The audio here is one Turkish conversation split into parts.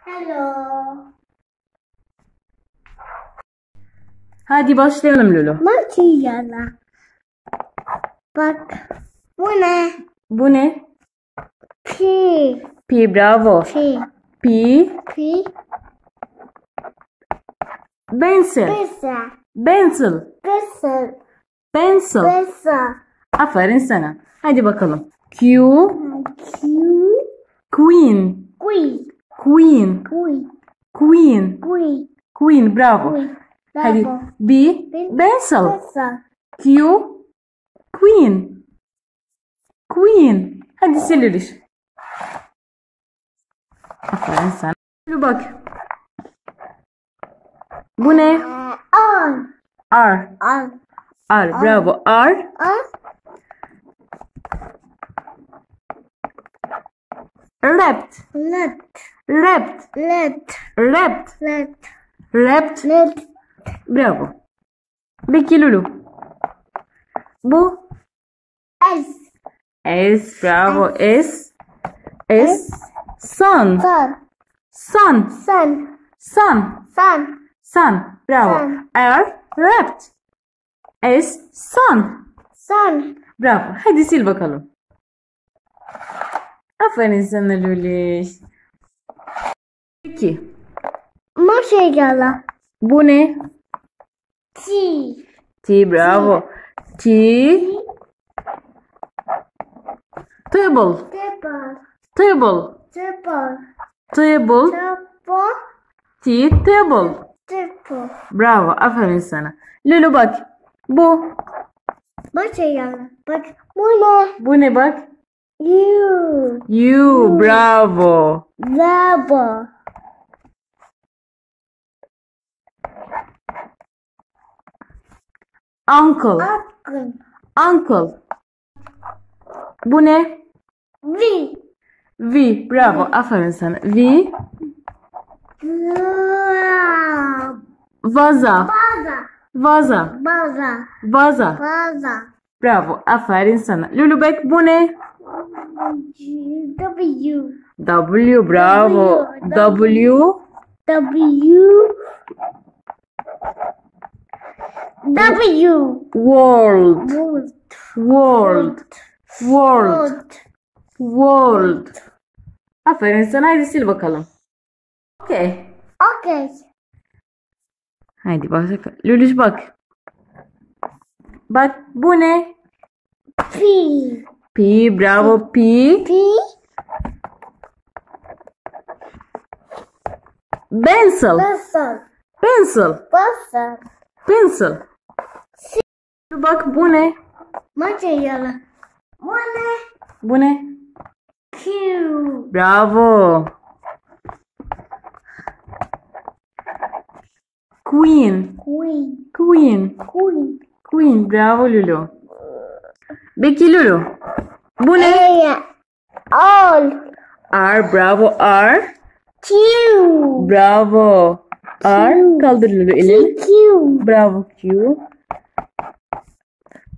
Hello. Hadi başlayalım Lulu. Makyajla. Bak. Bu ne? Bu ne? Pi. Pi, bravo. Pi. Pi. Pi. Pencil. Pizza. Pencil. Pencil. Pencil. Pizza. Aferin sana. Hadi bakalım. Q. Q. Queen. Queen. Queen. Queen. Queen. Queen. Queen, bravo. Queen. Hadi. Bravo. B. Pencil. Pizza. Q. Queen. Queen. Hadi sil Lülüş. Aferin sana. Lülü bak. Bu ne? On. R. On. R, bravo. R. On. Wrapped. Let. Wrapped. Let. Wrapped. Let. Wrapped. Let. Bravo. Peki Lulu. Bu S. S, bravo. S. S. Sun. Sun. Sun. Sun. Sun. Sun. Sun. Bravo. Sun. R. Wrapped. S. Sun. Sun. Bravo. Hadi sil bakalım. Aferin sana Lülüş. Peki. Makyajla. Bu ne? T. T, bravo. T. Table. Table. Table. Table. Table. Table. T. Table. Table. Bravo. Aferin sana. Lulu bak. Bu. Makyajla. Bak. Bu ne? Bu ne bak? You. You. Bravo. Table. Uncle. Akın. Uncle. Bu ne? V. V. Bravo. Aferin sana. V. Vaza. Baza. Vaza. Baza. Vaza. Baza. Bravo. Aferin sana. Lulu bak bu ne? W. W. Bravo. W. W. W. World. Wood. World. World. World. Aferin sana. Hadi sil bakalım. Okay. Okay. Haydi bak. Lülüş bak. Bak bu ne? P. P. Bravo. P. P. Pencil. Pencil. Pencil. Pencil. Pencil. Bak bu ne? Makyajla. Bu ne? Bu ne? Q. Bravo. Queen. Queen. Queen. Queen. Queen. Bravo Lulu. Peki Lulu. Bu ne? A. All. R. Bravo. R. Q. Bravo. R. Kaldır Lulu elini. Q. Bravo Q.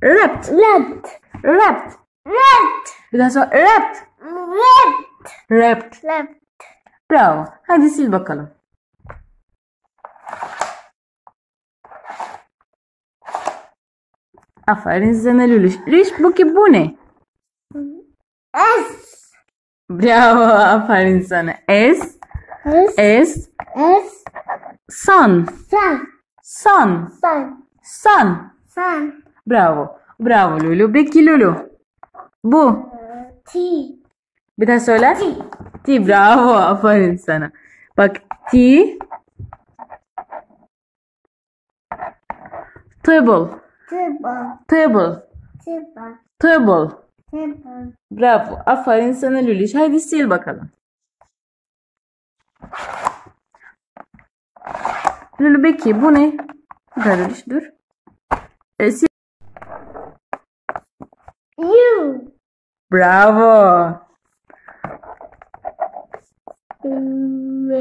Wrapped. Left. Wrapped. Left. Bir daha sonra wrapped. Left. Wrapped. Left. Bravo. Hadi sil bakalım. Aferin sana Lülüş. Lülüş bu ne? S. Bravo. Aferin sana. S. S. S. S. Sun. Sun. Sun. Sun. Sun. Sun. Bravo. Bravo Lulu. Peki Lulu. Bu. T. Bir daha söyle. T. T. Bravo. Aferin sana. Bak T. Table. Table. Table. Table. Table. Table. Bravo. Aferin sana Lülüş. Hadi sil bakalım. Lulu peki bu ne? Dur Lülüş dur. Sil. U. Bravo. V.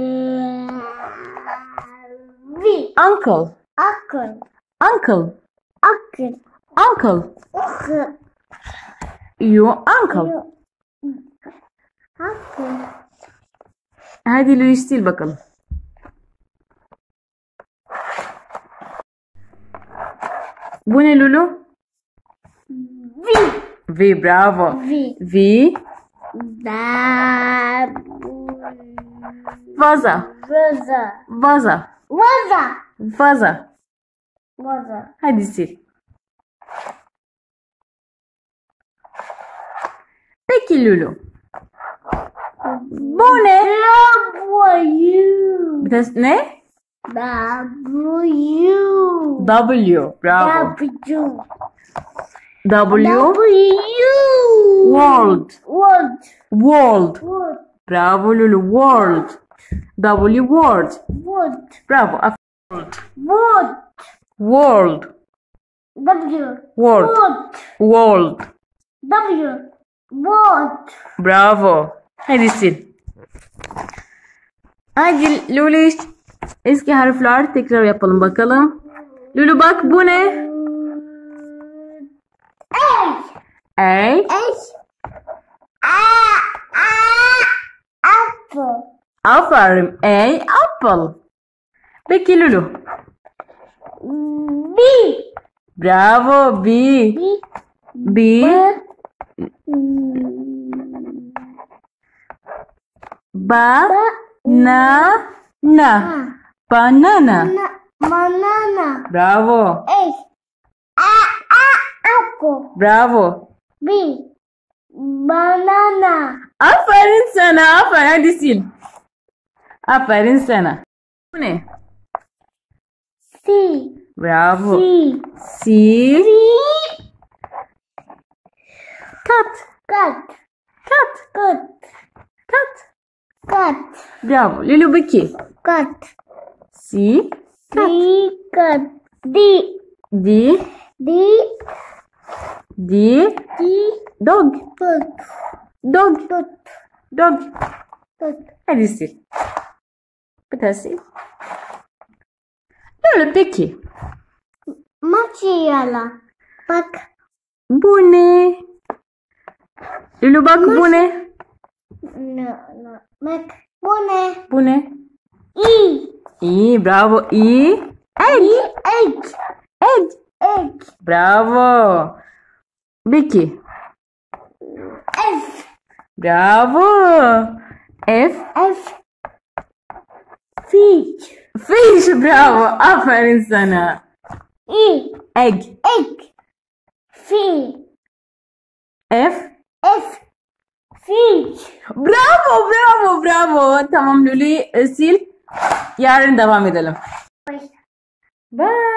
Uncle. Akın. Uncle. Akın. Uncle. Akın. Your uncle. Akın. Hadi Lülüş sil bakalım. Bu ne Lulu? V. V, bravo. V. V. Vaza. Vaza. Vaza. Vaza. Vaza. Vaza. Hadi sil. Peki Lulu. Bu ne? W. Bir de ne? W. W. Bravo. W. W. W. World. World. World. World. Bravo Lulu. World. W. World. World. Bravo. World. World. World. W. World. World. W. World. Bravo. Hadi sil. Hadi Lulu. Eski harfler tekrar yapalım bakalım. Lulu bak bu ne? A. A. Apple. Aferin. A. Apple. Peki Lulu. B. Bravo. B. B. B. Ba. Na. Na. Banana. Banana. Bravo. Apple. Bravo. B. Banana. Aferin sana. Aferin. Hadi sil. Aferin sana. Bu ne? C. Bravo. C. C. C. Kat. Cut. Kat. Cut. Kat. Cut. Bravo. Lulu Beki. Cut. C. D. Cut. D. D. D. D. D. Dog. Dot. Dog. Dot. Dog. Dot. Hadi sil. Bir daha sil. Lulu Beki. Maçıyala. Bak. Bu ne? Lulu bak bu ne? No, no. Bak. Bu ne? Bu ne? E. İyi. Bravo. İyi. Egg. Egg. Egg. Egg. Bravo. Beki. F. Bravo. F. F. Fish. Fish. Bravo. Aferin sana. E. Egg. Egg. Fish. F. F. Fish. Bravo. Bravo. Bravo. Tamam Lulu'yu sil. Yarın devam edelim. Bye. Bye.